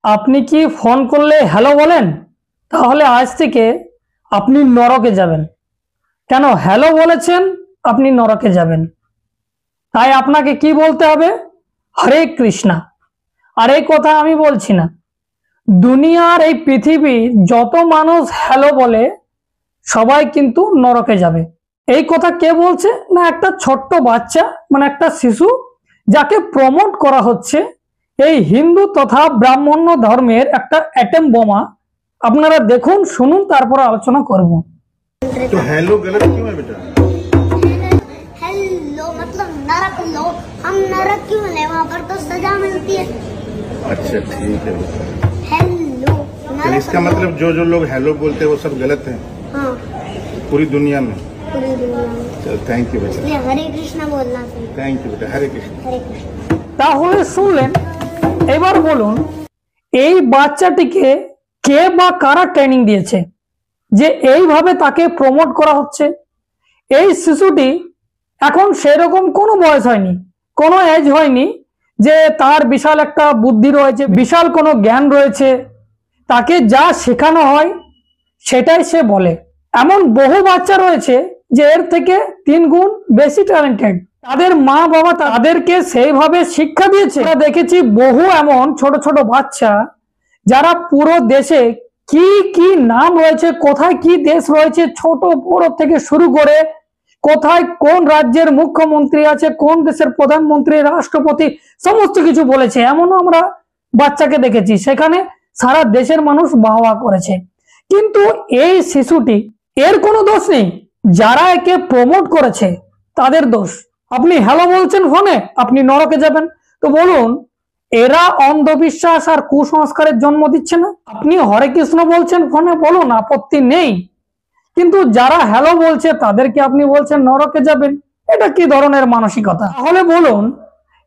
আপনি কি ফোন করলে হ্যালো বলেন? তাহলে আজ থেকে আপনি নরকে যাবেন। কেন হ্যালো বলেছেন আপনি নরকে যাবেন? তাই আপনাকে কি বলতে হবে? হরে কৃষ্ণা। আর এই কথা আমি বলছি না, দুনিয়ার এই পৃথিবী যত মানুষ হ্যালো বলে সবাই কিন্তু নরকে যাবে। এই কথা কে বলছে? না একটা ছোট্ট বাচ্চা, মানে একটা শিশু, যাকে প্রমোট করা হচ্ছে এই হিন্দু তথা ব্রাহ্মণ্য ধর্মের একটা অ্যাটম বোমা। আপনারা দেখুন, শুনুন, তারপর আলোচনা করব। तो हेलो गलत क्यों है बेटा? हेलो मतलब नरक लो, हम नरक क्यों ले? वहाँ पर तो सजा मिलती है। अच्छा ठीक है बेटा। हेलो तो नरक इसका लो। मतलब जो जो लोग हेलो बोलते हैं वो सब गलत है हाँ, पूरी दुनिया में। पूरी दुनिया में। चल थैंक यू बेटा, इसलिए हरे कृष्णा बोलना चाहिए। थैंक यू बेटा, हरे कृष्ण। हरे कृष्ण। তাহলে শুনলেন, এবার বলুন এই বাচ্চাটিকে কে বা কারা ট্রেনিং দিয়েছে যে এইভাবে তাকে প্রমোট করা হচ্ছে? এই শিশুটি এখন সেরকম কোনো বয়স হয়নি, কোনো এজ হয়নি যে তার বিশাল একটা বুদ্ধি রয়েছে, বিশাল কোনো জ্ঞান রয়েছে। তাকে যা শেখানো হয় সেটাই সে বলে। এমন বহু বাচ্চা রয়েছে যে এর থেকে 3 গুণ বেশি ট্যালেন্টেড। তাদের মা বাবা তাদেরকে সেইভাবে শিক্ষা দিয়েছে। আমরা দেখেছি বহু এমন ছোট ছোট বাচ্চা যারা পুরো দেশে কি কি নাম রয়েছে, কোথায় কি দেশ রয়েছে, ছোট বড় থেকে শুরু করে কোথায় কোন রাজ্যের মুখ্যমন্ত্রী আছে, কোন দেশের প্রধানমন্ত্রী, রাষ্ট্রপতি, সমস্ত কিছু বলেছে। এমনও আমরা বাচ্চাকে দেখেছি, সেখানে সারা দেশের মানুষ বাহবা করেছে। কিন্তু এই শিশুটি, এর কোনো দোষ নেই, যারা একে প্রমোট করেছে তাদের দোষ। আপনি হ্যালো বলছেন ফোনে, আপনি নরকে যাবেন। তো বলুন, এরা অন্ধবিশ্বাস আর কুসংস্কারের জন্ম দিচ্ছে না? আপনি হরে কৃষ্ণ বলছেন ফোনে, বলুন, আপত্তি নেই। কিন্তু যারা হ্যালো বলছে তাদেরকে আপনি বলছেন নরকে যাবেন, এটা কি ধরনের মানসিকতা? তাহলে বলুন,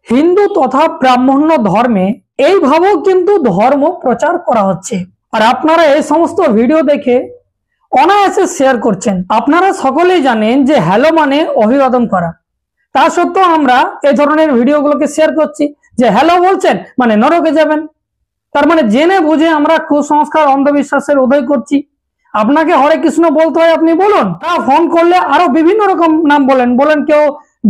হিন্দু তথা ব্রাহ্মণ্য ধর্মে এইভাবেও কিন্তু ধর্ম প্রচার করা হচ্ছে, আর আপনারা এই সমস্ত ভিডিও দেখে অনায়াসে শেয়ার করছেন। আপনারা সকলেই জানেন যে হ্যালো মানে অভিবাদন করা, তা সত্ত্বেও আমরা এই ধরনের ভিডিওগুলোকে শেয়ার করছি যে হ্যালো বলছেন মানে নরকে যাবেন। তার মানে জেনে বুঝে আমরা কুসংস্কার অন্ধবিশ্বাসের উদয় করছি। আপনাকে হরে কৃষ্ণ বলতে হয়, আপনি বলুন। ফোন করলে আরো বিভিন্ন রকম নাম বলেন কেউ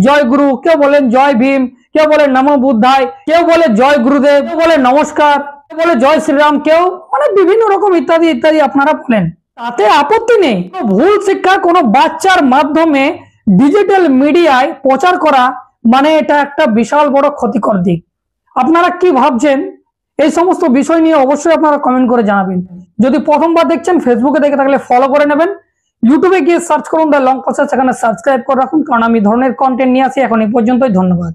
জয় গুরু, কেউ বলেন জয় ভীম, কেউ বলে নমো বুদ্ধায়, কেউ বলে জয় গুরুদেব, কেউ বলে নমস্কার, কেউ বলে জয় শ্রীরাম, কেউ মানে বিভিন্ন রকম ইত্যাদি ইত্যাদি আপনারা বলেন, তাতে আপত্তি নেই। ভুল শিক্ষা কোনো বাচ্চার মাধ্যমে ডিজিটাল মিডিয়ায় প্রচার করা মানে এটা একটা বিশাল বড় ক্ষতিকর দিক। আপনারা কি ভাবছেন এই সমস্ত বিষয় নিয়ে অবশ্যই আপনারা কমেন্ট করে জানাবেন। যদি প্রথমবার দেখছেন, ফেসবুকে দেখে থাকলে ফলো করে নেবেন। ইউটিউবে গিয়ে সার্চ করুন দ্য লং প্রসেস, সেখানে সাবস্ক্রাইব করে রাখুন, কারণ আমি ধরনের কন্টেন্ট নিয়ে আসি। এখন এই পর্যন্তই, ধন্যবাদ।